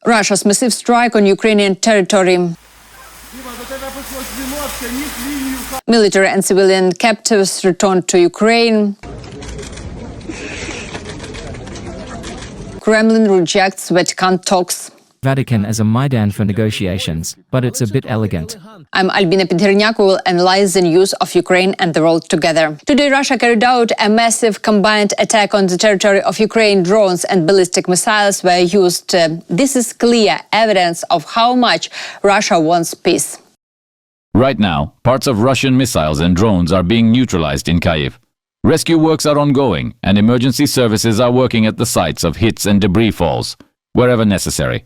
Russia's massive strike on Ukrainian territory. Military and civilian captives returned to Ukraine. Kremlin rejects Vatican talks. Vatican as a Maidan for negotiations, but it's a bit elegant. I'm Albina Pinterniak. We will analyze the news of Ukraine and the world together. Today, Russia carried out a massive combined attack on the territory of Ukraine. Drones and ballistic missiles were used. This is clear evidence of how much Russia wants peace. Right now, parts of Russian missiles and drones are being neutralized in Kyiv. Rescue works are ongoing, and emergency services are working at the sites of hits and debris falls, wherever necessary.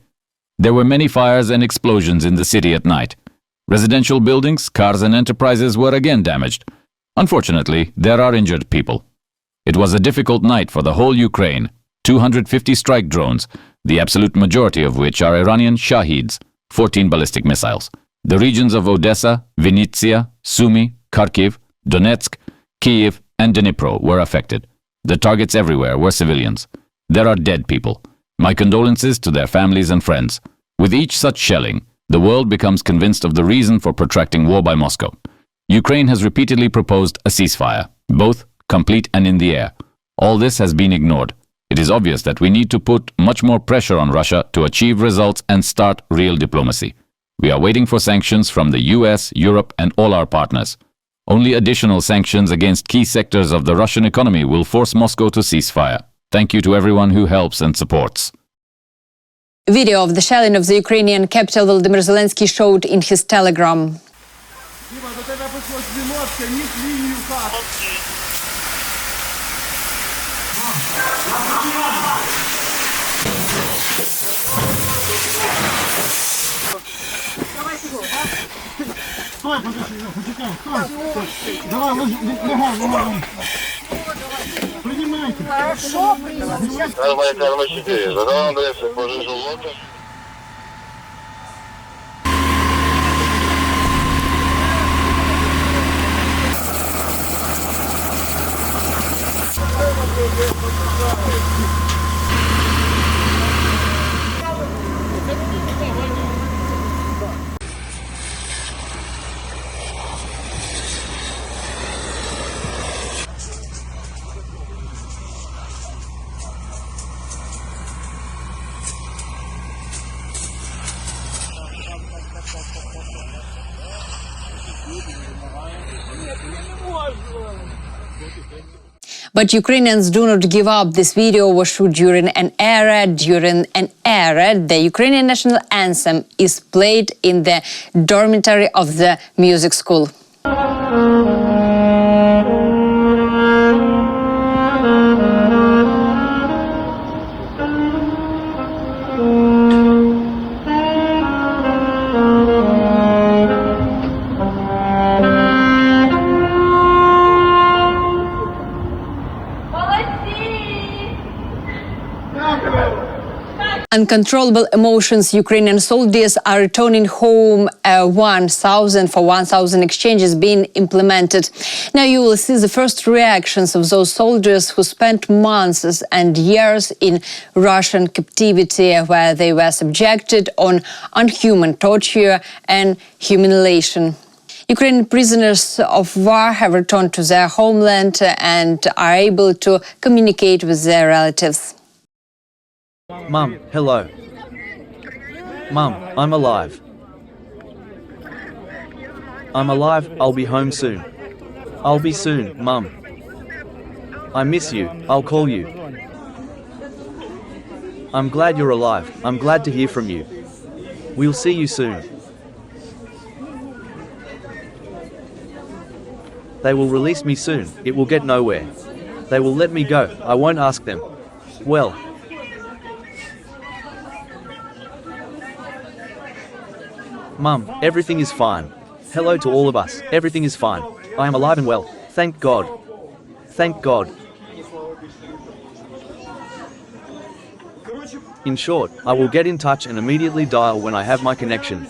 There were many fires and explosions in the city at night. Residential buildings, cars and enterprises were again damaged. Unfortunately, there are injured people. It was a difficult night for the whole Ukraine. 250 strike drones, the absolute majority of which are Iranian Shaheeds, 14 ballistic missiles. The regions of Odessa, Vinnytsia, Sumy, Kharkiv, Donetsk, Kyiv and Dnipro were affected. The targets everywhere were civilians. There are dead people. My condolences to their families and friends. With each such shelling, the world becomes convinced of the reason for protracting war by Moscow. Ukraine has repeatedly proposed a ceasefire, both complete and in the air. All this has been ignored. It is obvious that we need to put much more pressure on Russia to achieve results and start real diplomacy. We are waiting for sanctions from the US, Europe and all our partners. Only additional sanctions against key sectors of the Russian economy will force Moscow to cease fire. Thank you to everyone who helps and supports. Video of the shelling of the Ukrainian capital Volodymyr Zelensky showed in his Telegram. But Ukrainians do not give up. This video was shot during an air raid. During an air raid, the Ukrainian national anthem is played in the dormitory of the music school. Uncontrollable emotions. Ukrainian soldiers are returning home. 1,000 for 1,000 exchanges being implemented. Now you will see the first reactions of those soldiers who spent months and years in Russian captivity, where they were subjected on unhuman torture and humiliation. Ukrainian prisoners of war have returned to their homeland and are able to communicate with their relatives. Mum, hello. Mum, I'm alive. I'm alive, I'll be home soon. I'll be soon, Mum. I miss you, I'll call you. I'm glad you're alive, I'm glad to hear from you. We'll see you soon. They will release me soon, it will get nowhere. They will let me go, I won't ask them. Well. Mum, everything is fine. Hello to all of us, everything is fine. I am alive and well, thank God. Thank God. In short, I will get in touch and immediately dial when I have my connection.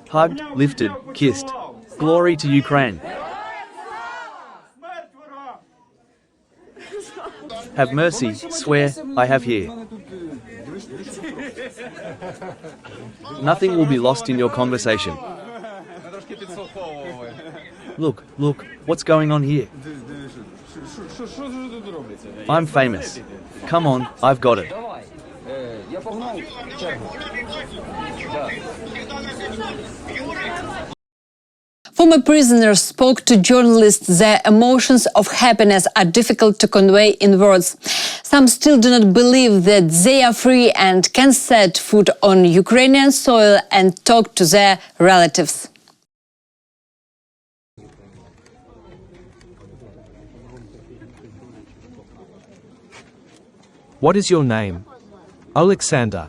Hugged, lifted, kissed. Glory to Ukraine. Have mercy, swear, I have here. Nothing will be lost in your conversation. Look, what's going on here? I'm famous. Come on, I've got it. Former prisoners spoke to journalists. Their emotions of happiness are difficult to convey in words. Some still do not believe that they are free and can set foot on Ukrainian soil and talk to their relatives. What is your name? Alexander.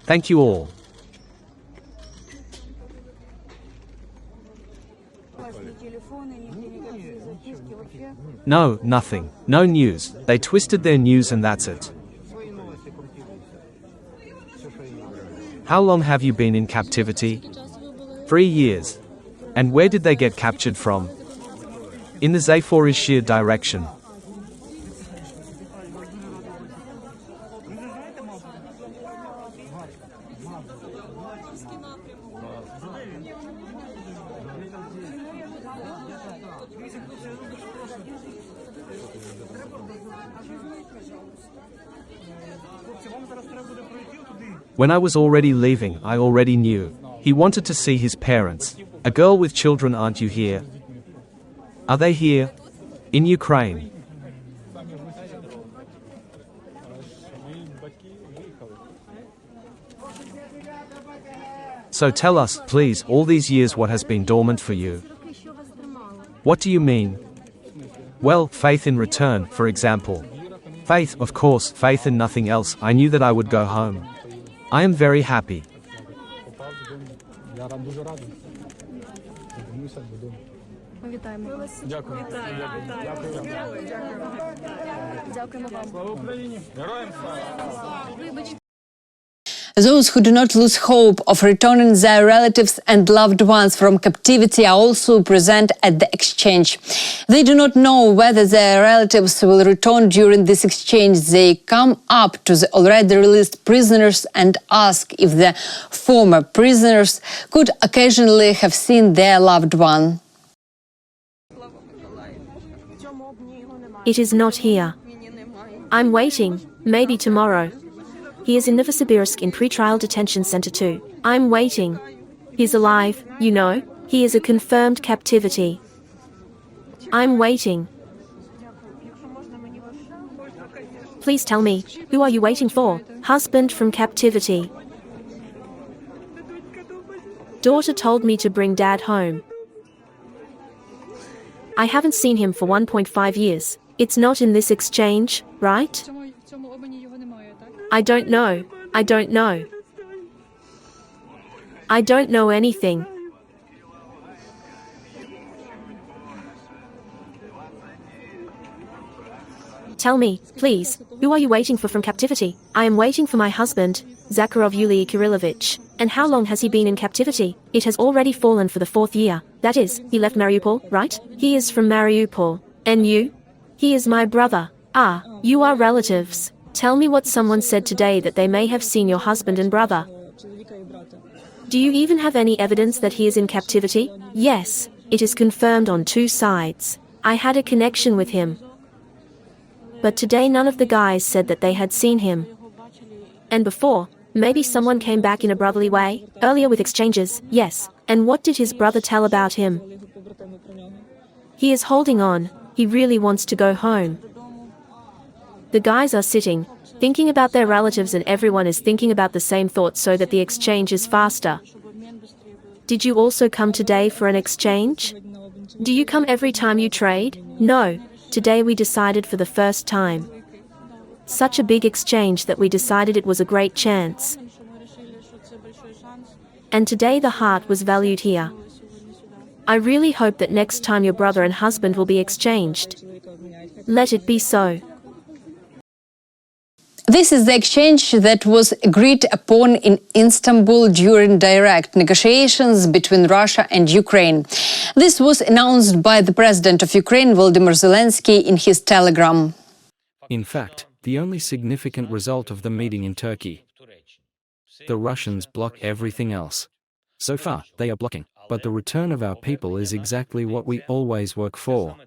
Thank you all. No, nothing. No news. They twisted their news and that's it. How long have you been in captivity? 3 years. And where did they get captured from? In the Zaporizhzhia direction. When I was already leaving, I already knew. He wanted to see his parents. A girl with children, aren't you here? Are they here? In Ukraine. So tell us, please, all these years what has been dormant for you? What do you mean? Well, faith in return, for example. Faith, of course, faith in nothing else. I knew that I would go home. I am very happy. Those who do not lose hope of returning their relatives and loved ones from captivity are also present at the exchange. They do not know whether their relatives will return during this exchange. They come up to the already released prisoners and ask if the former prisoners could occasionally have seen their loved one. It is not here. I'm waiting, maybe tomorrow. He is in Novosibirsk in pre-trial detention center too. I'm waiting. He's alive, you know. He is a confirmed captivity. I'm waiting. Please tell me, who are you waiting for? Husband from captivity. Daughter told me to bring dad home. I haven't seen him for 1.5 years. It's not in this exchange, right? I don't know. I don't know. I don't know anything. Tell me, please, who are you waiting for from captivity? I am waiting for my husband, Zakharov Yuliy Kirillovich. And how long has he been in captivity? It has already fallen for the 4th year. That is, he left Mariupol, right? He is from Mariupol. And you? He is my brother. Ah, you are relatives. Tell me what someone said today that they may have seen your husband and brother. Do you even have any evidence that he is in captivity? Yes, it is confirmed on 2 sides. I had a connection with him. But today none of the guys said that they had seen him. And before, maybe someone came back in a brotherly way, earlier with exchanges, yes. And what did his brother tell about him? He is holding on, he really wants to go home. The guys are sitting, thinking about their relatives, and everyone is thinking about the same thoughts so that the exchange is faster. Did you also come today for an exchange? Do you come every time you trade? No, today we decided for the first time. Such a big exchange that we decided it was a great chance. And today the heart was valued here. I really hope that next time your brother and husband will be exchanged. Let it be so. This is the exchange that was agreed upon in Istanbul during direct negotiations between Russia and Ukraine. This was announced by the President of Ukraine, Volodymyr Zelensky, in his telegram. In fact, the only significant result of the meeting in Turkey. The Russians block everything else. So far, they are blocking. But the return of our people is exactly what we always work for.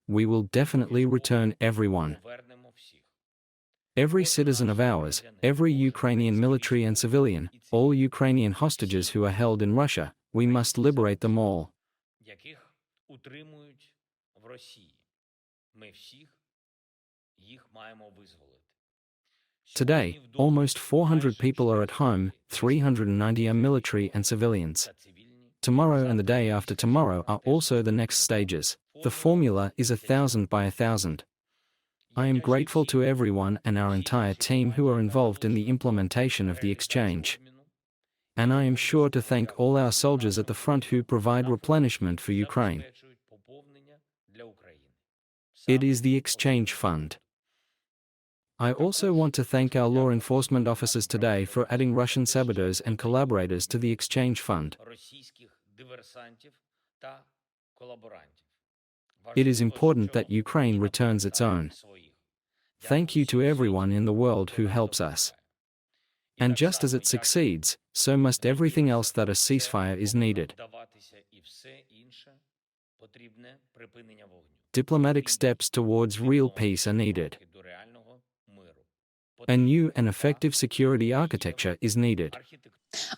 We will definitely return everyone. Every citizen of ours, every Ukrainian military and civilian, all Ukrainian hostages who are held in Russia, we must liberate them all. Today, almost 400 people are at home, 390 are military and civilians. Tomorrow and the day after tomorrow are also the next stages. The formula is 1,000 by 1,000. I am grateful to everyone and our entire team who are involved in the implementation of the exchange. And I am sure to thank all our soldiers at the front who provide replenishment for Ukraine. It is the exchange fund. I also want to thank our law enforcement officers today for adding Russian saboteurs and collaborators to the exchange fund. It is important that Ukraine returns its own. Thank you to everyone in the world who helps us. And just as it succeeds, so must everything else that a ceasefire is needed. Diplomatic steps towards real peace are needed. A new and effective security architecture is needed.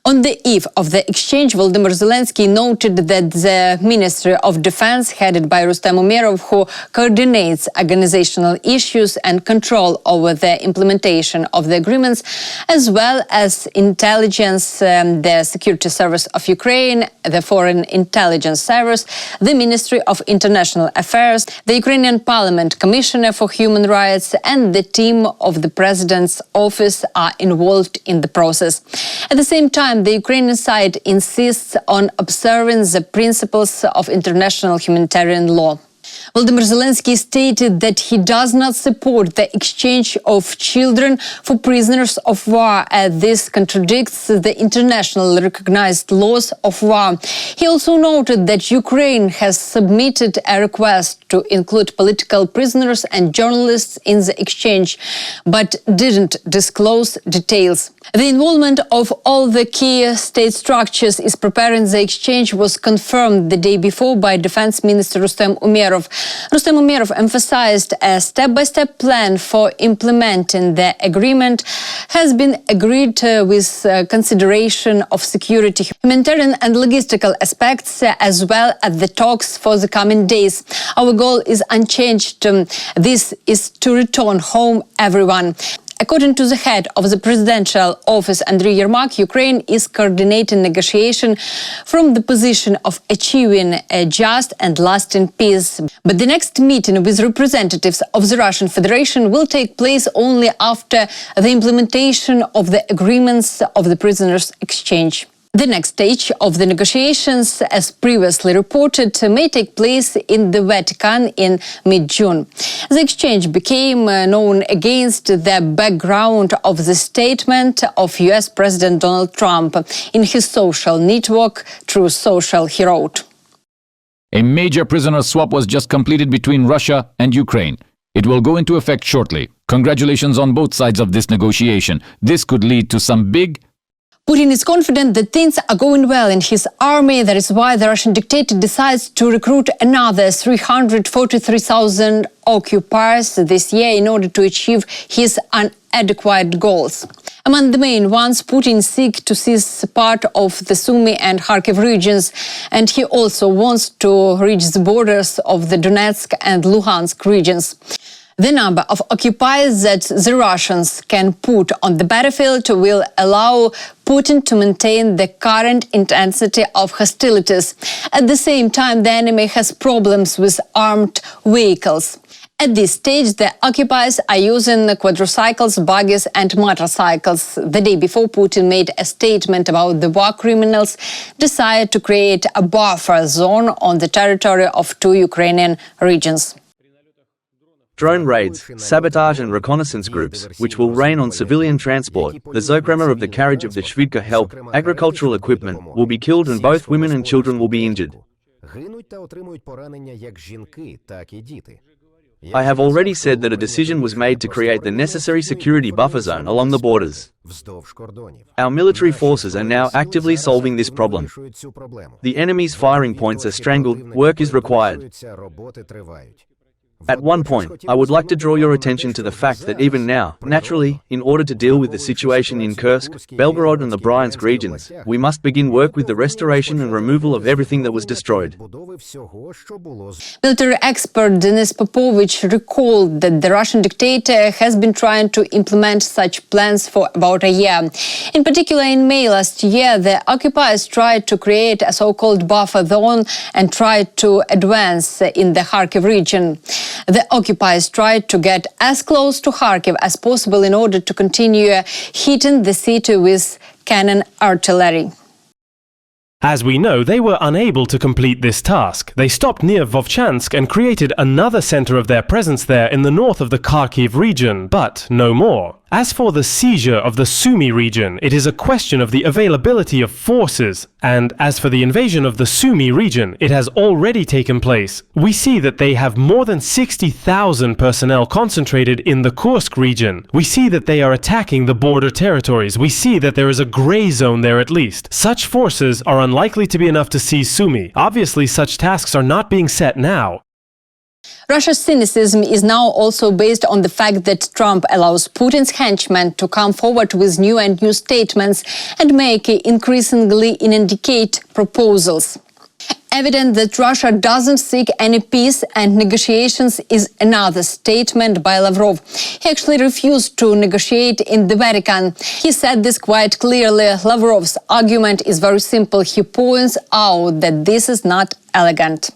On the eve of the exchange, Volodymyr Zelensky noted that the Ministry of Defense, headed by Rustem Umerov, who coordinates organizational issues and control over the implementation of the agreements, as well as intelligence, the Security Service of Ukraine, the Foreign Intelligence Service, the Ministry of International Affairs, the Ukrainian Parliament Commissioner for Human Rights, and the team of the President's office are involved in the process. At the same time, the Ukrainian side insists on observing the principles of international humanitarian law. Volodymyr Zelensky stated that he does not support the exchange of children for prisoners of war, as this contradicts the internationally recognized laws of war. He also noted that Ukraine has submitted a request to include political prisoners and journalists in the exchange, but didn't disclose details. The involvement of all the key state structures in preparing the exchange was confirmed the day before by Defense Minister Rustem Umerov. Rustem Umerov emphasized a step-by-step plan for implementing the agreement has been agreed with consideration of security, humanitarian and logistical aspects, as well as the talks for the coming days. Our goal is unchanged. This is to return home everyone. According to the head of the presidential office, Andriy Yermak, Ukraine is coordinating negotiation from the position of achieving a just and lasting peace. But the next meeting with representatives of the Russian Federation will take place only after the implementation of the agreements of the prisoners' exchange. The next stage of the negotiations, as previously reported, may take place in the Vatican in mid-June. The exchange became known against the background of the statement of US President Donald Trump in his social network, Truth Social, he wrote. A major prisoner swap was just completed between Russia and Ukraine. It will go into effect shortly. Congratulations on both sides of this negotiation. This could lead to some big Putin is confident that things are going well in his army. That is why the Russian dictator decides to recruit another 343,000 occupiers this year in order to achieve his inadequate goals. Among the main ones, Putin seeks to seize part of the Sumy and Kharkiv regions, and he also wants to reach the borders of the Donetsk and Luhansk regions. The number of occupiers that the Russians can put on the battlefield will allow Putin to maintain the current intensity of hostilities. At the same time, the enemy has problems with armed vehicles. At this stage, the occupiers are using quadricycles, buggies and motorcycles. The day before, Putin made a statement about the war criminals decided to create a buffer zone on the territory of two Ukrainian regions. Drone raids, sabotage and reconnaissance groups, which will rain on civilian transport, the Zokrema of the carriage of the Shvidka help, agricultural equipment, will be killed and both women and children will be injured. I have already said that a decision was made to create the necessary security buffer zone along the borders. Our military forces are now actively solving this problem. The enemy's firing points are strangled, work is required. At one point, I would like to draw your attention to the fact that even now, naturally, in order to deal with the situation in Kursk, Belgorod and the Bryansk regions, we must begin work with the restoration and removal of everything that was destroyed. Military expert Denis Popovich recalled that the Russian dictator has been trying to implement such plans for about a year. In particular, in May last year, the occupiers tried to create a so-called buffer zone and tried to advance in the Kharkiv region. The occupiers tried to get as close to Kharkiv as possible in order to continue hitting the city with cannon artillery. As we know, they were unable to complete this task. They stopped near Vovchansk and created another center of their presence there in the north of the Kharkiv region, but no more. As for the seizure of the Sumy region, it is a question of the availability of forces, and as for the invasion of the Sumy region, it has already taken place. We see that they have more than 60,000 personnel concentrated in the Kursk region. We see that they are attacking the border territories. We see that there is a gray zone there at least. Such forces are unlikely to be enough to seize Sumy. Obviously, such tasks are not being set now. Russia's cynicism is now also based on the fact that Trump allows Putin's henchmen to come forward with new and new statements and make increasingly inindicate proposals. Evident that Russia doesn't seek any peace and negotiations is another statement by Lavrov. He actually refused to negotiate in the Vatican. He said this quite clearly. Lavrov's argument is very simple. He points out that this is not elegant.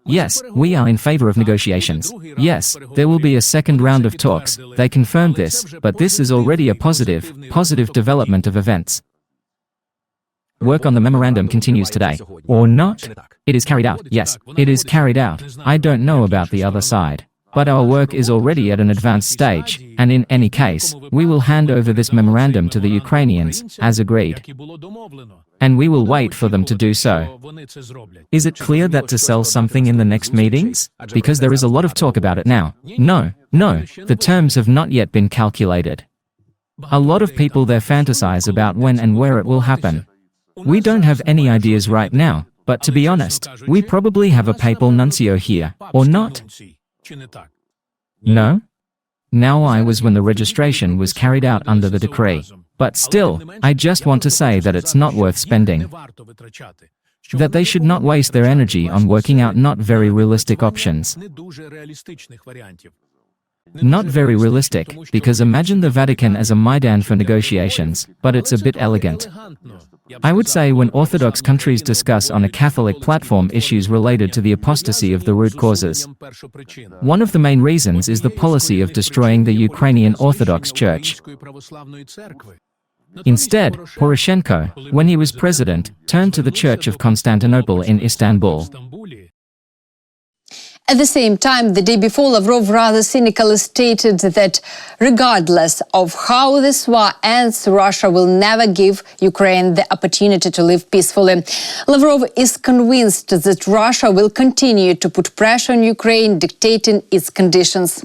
Yes, we are in favor of negotiations. Yes, there will be a second round of talks. They confirmed this, but this is already a positive development of events. Work on the memorandum continues today. Or not? It is carried out. Yes, it is carried out. I don't know about the other side. But our work is already at an advanced stage, and in any case, we will hand over this memorandum to the Ukrainians, as agreed. And we will wait for them to do so. Is it clear that to sell something in the next meetings? Because there is a lot of talk about it now. No, the terms have not yet been calculated. A lot of people there fantasize about when and where it will happen. We don't have any ideas right now, but to be honest, we probably have a papal nuncio here, or not? No? Now I was when the registration was carried out under the decree. But still, I just want to say that it's not worth spending. That they should not waste their energy on working out not very realistic options. Not very realistic, because imagine the Vatican as a Maidan for negotiations, but it's a bit elegant. I would say when Orthodox countries discuss on a Catholic platform issues related to the apostasy of the root causes. One of the main reasons is the policy of destroying the Ukrainian Orthodox Church. Instead, Poroshenko, when he was president, turned to the Church of Constantinople in Istanbul. At the same time, the day before, Lavrov rather cynically stated that regardless of how this war ends, Russia will never give Ukraine the opportunity to live peacefully. Lavrov is convinced that Russia will continue to put pressure on Ukraine, dictating its conditions.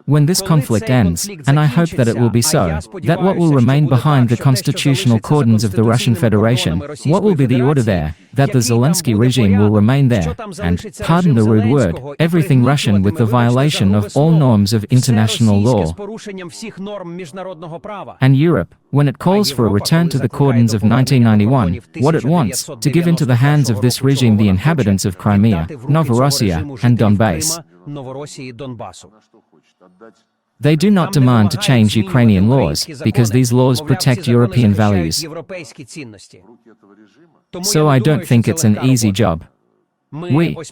When this conflict ends, and I hope that it will be so, that what will remain behind the constitutional cordons of the Russian Federation, what will be the order there, that the Zelensky regime will remain there, and, pardon the rude word, everything Russian with the violation of all norms of international law. And Europe, when it calls for a return to the cordons of 1991, what it wants, to give into the hands of this regime the inhabitants of Crimea, Novorossiya, and Donbass. They do not demand to change Ukrainian laws, because these laws protect European values. So I don't think it's an easy job.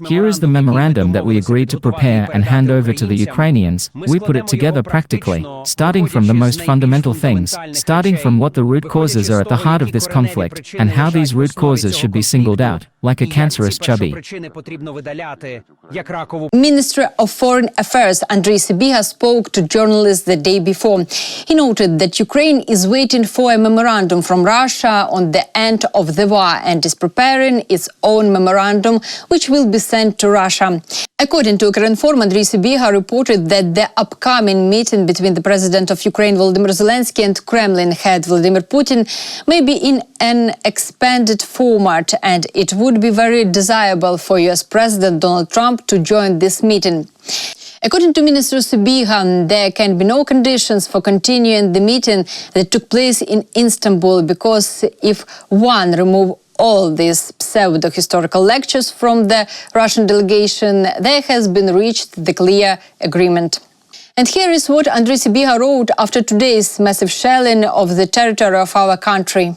Here is the memorandum that we agreed to prepare and hand over to the Ukrainians. We put it together practically, starting from the most fundamental things, starting from what the root causes are at the heart of this conflict, and how these root causes should be singled out, like a cancerous chubby. Minister of Foreign Affairs Andriy Sybiha spoke to journalists the day before. He noted that Ukraine is waiting for a memorandum from Russia on the end of the war and is preparing its own memorandum, which will be sent to Russia. According to Ukrinform, Andriy Sybiha reported that the upcoming meeting between the President of Ukraine Volodymyr Zelensky and Kremlin head Vladimir Putin may be in an expanded format, and it would be very desirable for US President Donald Trump to join this meeting. According to Minister Sybiha, there can be no conditions for continuing the meeting that took place in Istanbul, because if one remove all these pseudo-historical lectures from the Russian delegation, there has been reached the clear agreement. And here is what Andriy Sybiha wrote after today's massive shelling of the territory of our country.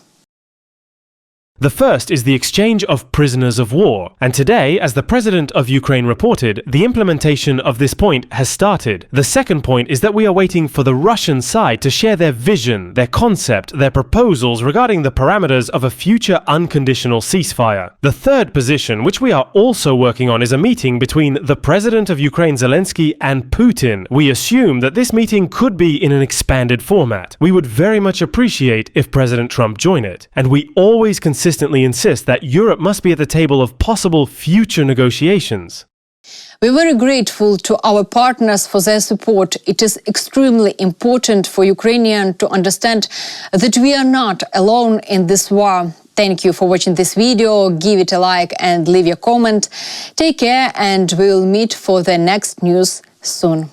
The first is the exchange of prisoners of war, and today, as the President of Ukraine reported, the implementation of this point has started. The second point is that we are waiting for the Russian side to share their vision, their concept, their proposals regarding the parameters of a future unconditional ceasefire. The third position, which we are also working on, is a meeting between the President of Ukraine Zelensky and Putin. We assume that this meeting could be in an expanded format. We would very much appreciate if President Trump joined it, and we always consistently insist that Europe must be at the table of possible future negotiations. We're very grateful to our partners for their support. It is extremely important for Ukrainians to understand that we are not alone in this war. Thank you for watching this video. Give it a like and leave your comment. Take care, and we'll meet for the next news soon.